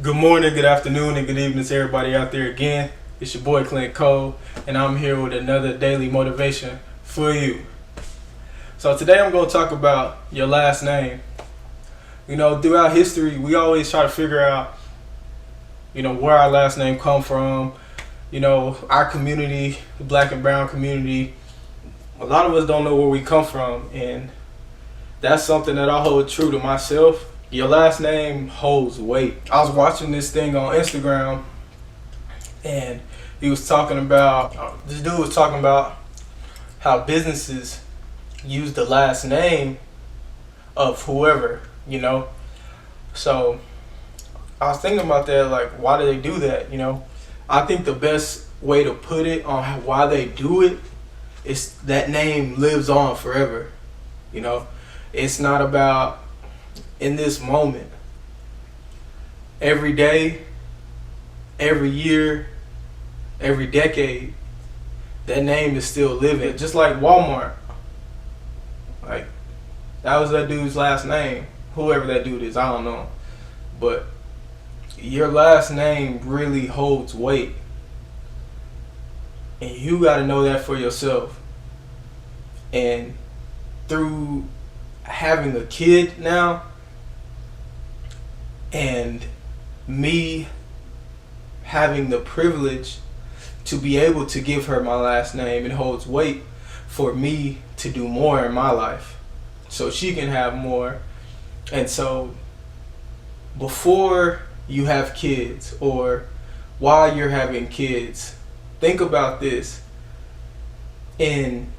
Good morning, good afternoon, and good evening to everybody out there again. It's your boy Clint Cole, and I'm here with another daily motivation for you. So today I'm going to talk about your last name. Throughout history, we always try to figure out, where our last name come from. Our community, the black and brown community, a lot of us don't know where we come from, and that's something that I hold true to myself. Your last name holds weight. I was watching this thing on Instagram, and this dude was talking about how businesses use the last name of whoever, So I was thinking about that, like, why do they do that, I think the best way to put it on why they do it is that name lives on forever, It's not about in this moment. Every day, every year, every decade, that name is still living. Just like Walmart. Like, that was that dude's last name. Whoever that dude is, I don't know. But your last name really holds weight. And you got to know that for yourself. And through having a kid now, and me having the privilege to be able to give her my last name, it holds weight for me to do more in my life so she can have more. And so before you have kids or while you're having kids, think about this. In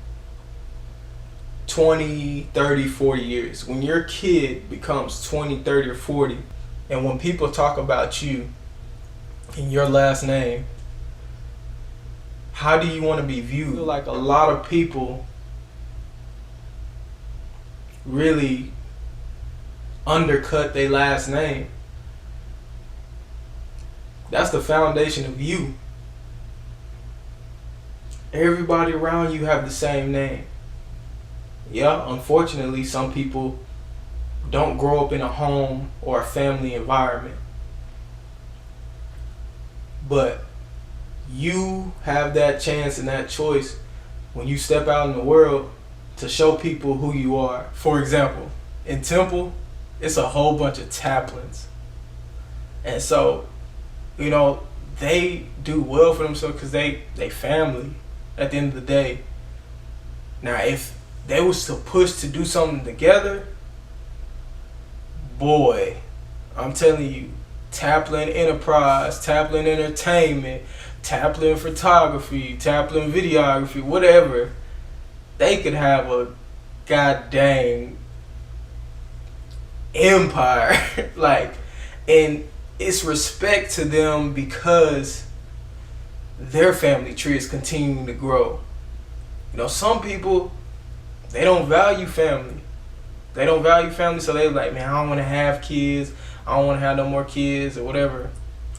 20, 30, 40 years, when your kid becomes 20, 30, or 40, and when people talk about you and your last name, how do you want to be viewed? I feel like a lot of people really undercut their last name. That's the foundation of you. Everybody around you have the same name. Yeah, unfortunately, some people don't grow up in a home or a family environment. But you have that chance and that choice when you step out in the world to show people who you are. For example, in Temple, it's a whole bunch of Taplins. And so, they do well for themselves because they family at the end of the day. Now, if they was to push to do something together, boy, I'm telling you, Taplin Enterprise, Taplin Entertainment, Taplin Photography, Taplin Videography, whatever, they could have a goddamn empire. And it's respect to them because their family tree is continuing to grow. Some people, they don't value family. They don't value family, so they're like, man, I don't want to have kids. I don't want to have no more kids or whatever.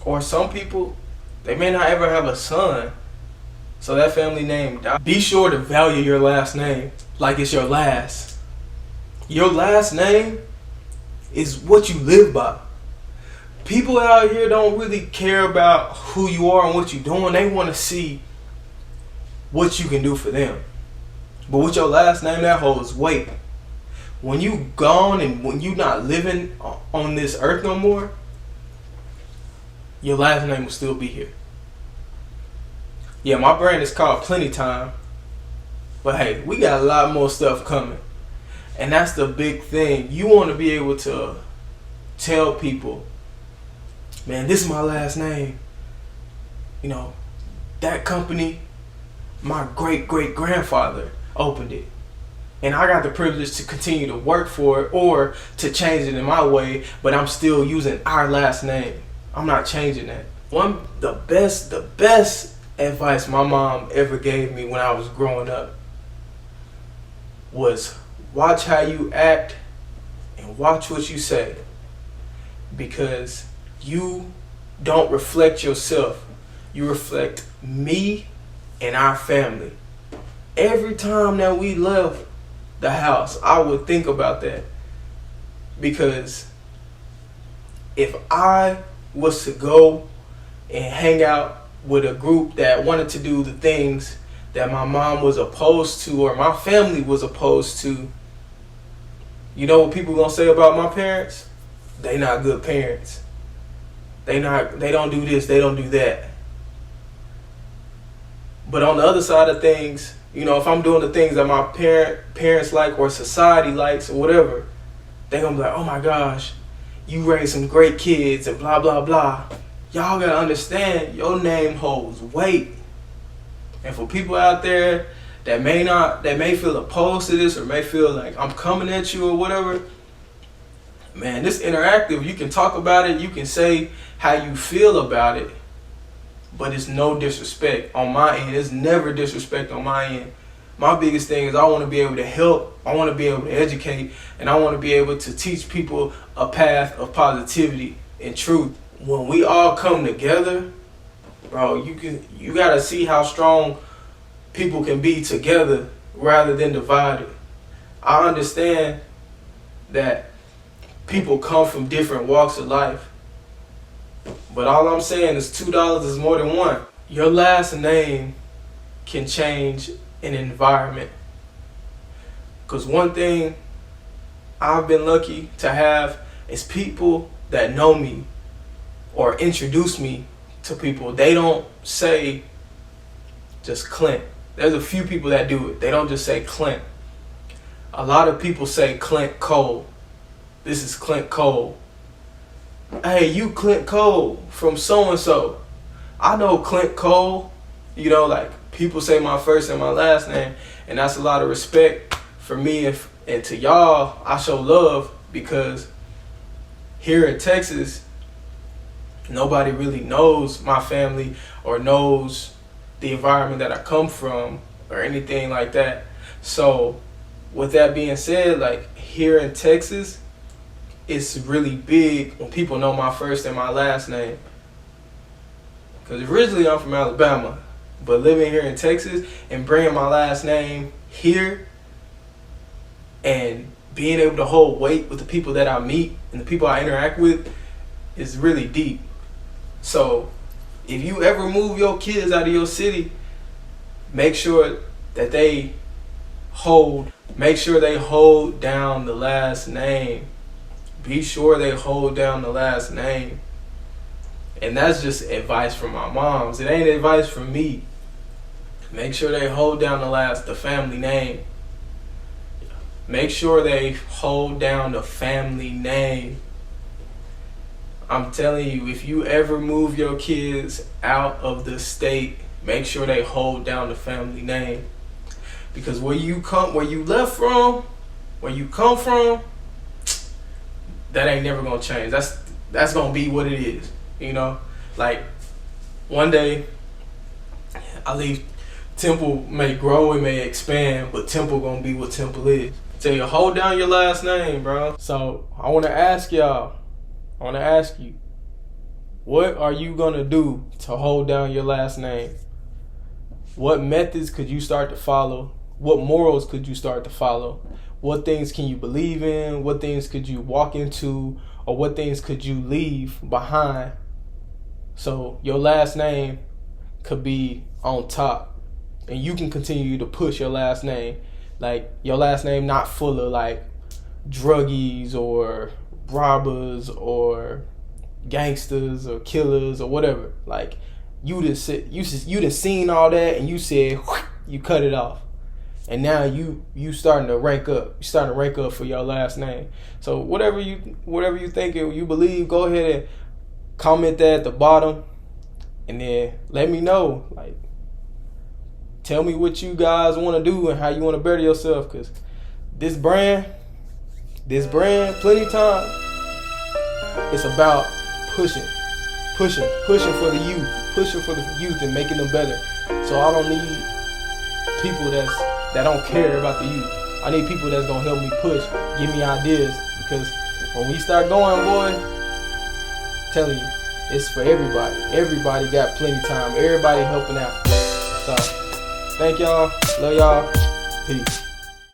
Or some people, they may not ever have a son, so that family name dies. Be sure to value your last name like it's your last. Your last name is what you live by. People out here don't really care about who you are and what you're doing. They want to see what you can do for them. But with your last name, that holds weight. When you gone and when you not living on this earth no more, your last name will still be here. Yeah, my brand is called Plenty Time. But hey, we got a lot more stuff coming. And that's the big thing. You want to be able to tell people, man, this is my last name. That company, my great-great-grandfather opened it. And I got the privilege to continue to work for it or to change it in my way, but I'm still using our last name. I'm not changing that. The best advice my mom ever gave me when I was growing up was watch how you act and watch what you say, because you don't reflect yourself. You reflect me and our family. Every time that we left the house, I would think about that, because if I was to go and hang out with a group that wanted to do the things that my mom was opposed to or my family was opposed to. You know what people gonna say about my parents? They not good parents. They don't do this, they don't do that. But on the other side of things, you know, if I'm doing the things that my parents like or society likes or whatever, they gonna be like, oh my gosh, you raised some great kids and blah, blah, blah. Y'all gotta understand, your name holds weight. And for people out there that may feel opposed to this or may feel like I'm coming at you or whatever, man, this interactive, you can talk about it, you can say how you feel about it, but it's no disrespect on my end. It's never disrespect on my end. My biggest thing is I want to be able to help, I want to be able to educate, and I want to be able to teach people a path of positivity and truth. When we all come together, bro, you gotta see how strong people can be together rather than divided. I understand that people come from different walks of life, but all I'm saying is $2 is more than one. Your last name can change an environment. Because one thing I've been lucky to have is people that know me or introduce me to people. They don't say just Clint. There's a few people that do it. They don't just say Clint. A lot of people say Clint Cole. This is Clint Cole. Hey, you Clint Cole from so-and-so. I know Clint Cole. You know, like, people say my first and my last name, and that's a lot of respect for me. And to y'all, I show love because here in Texas, nobody really knows my family or knows the environment that I come from or anything like that. So with that being said, like, here in Texas, it's really big when people know my first and my last name. Because originally I'm from Alabama, but living here in Texas and bringing my last name here and being able to hold weight with the people that I meet and the people I interact with is really deep. So if you ever move your kids out of your city, make sure they hold down the last name. Be sure they hold down the last name. And that's just advice from my moms. It ain't advice from me. Make sure they hold down the family name. Make sure they hold down the family name. I'm telling you, if you ever move your kids out of the state, make sure they hold down the family name. Because where you come from, that ain't never gonna change. That's gonna be what it is. You know, like, one day, I leave, Temple may grow, it may expand, but Temple gonna be what Temple is. So you hold down your last name, bro. So I wanna ask you, what are you gonna do to hold down your last name? What methods could you start to follow? What morals could you start to follow? What things can you believe in? What things could you walk into? Or what things could you leave behind? So your last name could be on top. And you can continue to push your last name. Like, your last name not full of, like, druggies or robbers or gangsters or killers or whatever. Like, you done seen all that and you said, you cut it off. And now you starting to rank up. You starting to rank up for your last name. So whatever you think you believe, go ahead and comment that at the bottom, and then let me know. Like, tell me what you guys want to do and how you want to better yourself. Cause this brand, Plenty Time, it's about pushing for the youth and making them better. So I don't need people that don't care about the youth. I need people that's gonna help me push, give me ideas, because when we start going, boy, I'm telling you, it's for everybody. Everybody got plenty time. Everybody helping out. So, thank y'all. Love y'all. Peace.